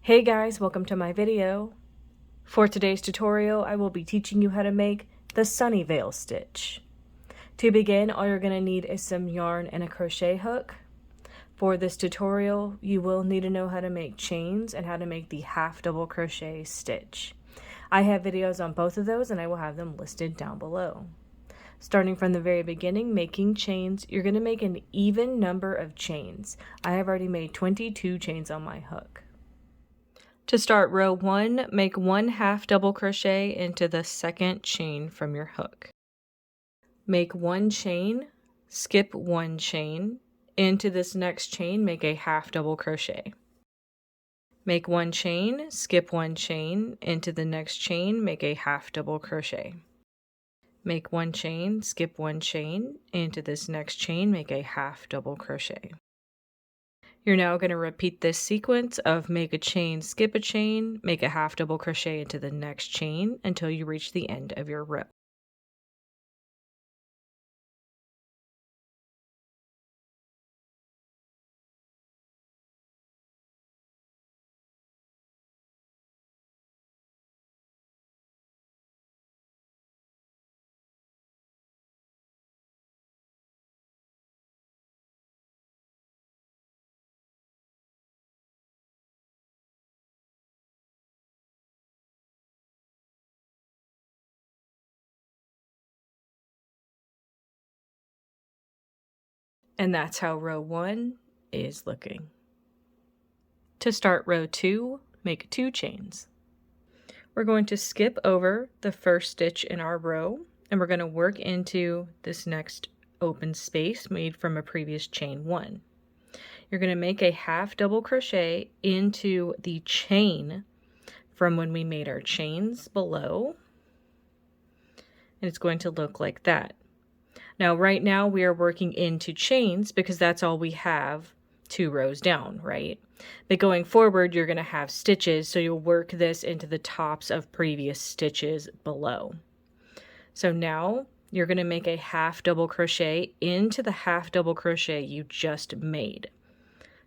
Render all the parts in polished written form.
Hey guys, welcome to my video. For today's tutorial, I will be teaching you how to make the Sunnyvale stitch. To begin, all you're going to need is some yarn and a crochet hook. For this tutorial, you will need to know how to make chains and how to make the half double crochet stitch. I have videos on both of those and I will have them listed down below. Starting from the very beginning, making chains, you're going to make an even number of chains. I have already made 22 chains on my hook. To start row 1, make 1 half double crochet into the second chain from your hook. Make 1 chain, skip 1 chain, into this next chain make a half double crochet. Make 1 chain, skip 1 chain, into the next chain make a half double crochet. Make 1 chain, skip 1 chain, into this next chain make a half double crochet. You're now going to repeat this sequence of make a chain, skip a chain, make a half double crochet into the next chain until you reach the end of your row. And that's how row 1 is looking. To start row 2, make 2 chains. We're going to skip over the first stitch in our row and we're going to work into this next open space made from a previous chain 1. You're going to make a half double crochet into the chain from when we made our chains below, and it's going to look like that. Now right now we are working into chains because that's all we have 2 rows down, right? But going forward you're going to have stitches, so you'll work this into the tops of previous stitches below. So now you're going to make a half double crochet into the half double crochet you just made.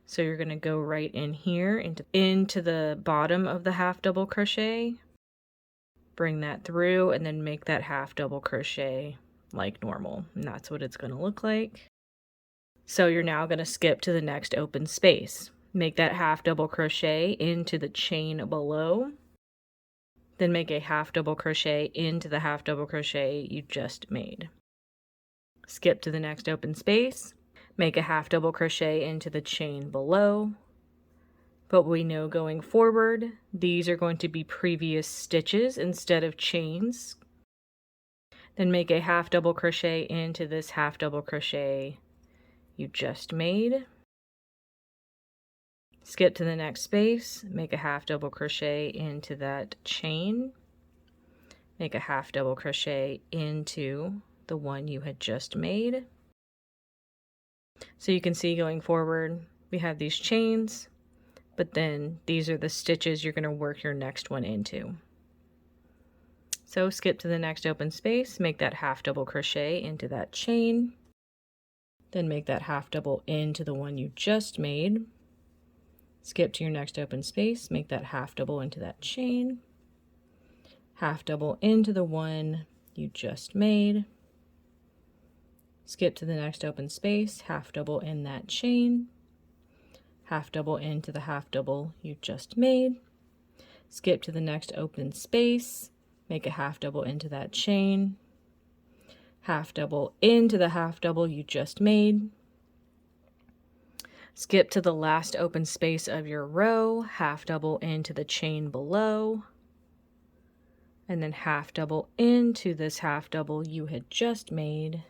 So you're going to go right in here into the bottom of the half double crochet, bring that through, and then make that half double crochet like normal, and that's what it's going to look like. So you're now going to skip to the next open space. Make that half double crochet into the chain below, then make a half double crochet into the half double crochet you just made. Skip to the next open space, make a half double crochet into the chain below, but we know going forward these are going to be previous stitches instead of chains. Then make a half double crochet into this half double crochet you just made. Skip to the next space, make a half double crochet into that chain, make a half double crochet into the one you had just made. So you can see going forward we have these chains, but then these are the stitches you're going to work your next one into. So skip to the next open space, make that half double crochet into that chain, then make that half double into the one you just made. Skip to your next open space, make that half double into that chain, half double into the one you just made. Skip to the next open space, half double in that chain, half double into the half double you just made. Skip to the next open space, make a half double into that chain, half double into the half double you just made. Skip to the last open space of your row, half double into the chain below, and then half double into this half double you had just made.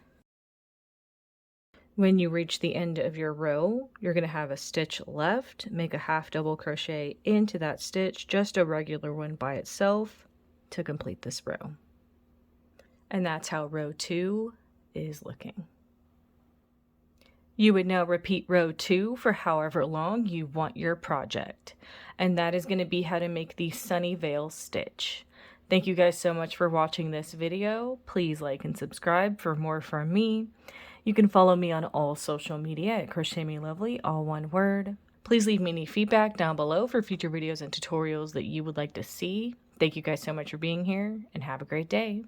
When you reach the end of your row, you're going to have a stitch left. Make a half double crochet into that stitch, just a regular one by itself, to complete this row. And that's how row 2 is looking. You would now repeat row 2 for however long you want your project. And that is going to be how to make the Sunnyvale stitch. Thank you guys so much for watching this video. Please like and subscribe for more from me. You can follow me on all social media at crochetmelovely, all one word. Please leave me any feedback down below for future videos and tutorials that you would like to see. Thank you guys so much for being here, and have a great day.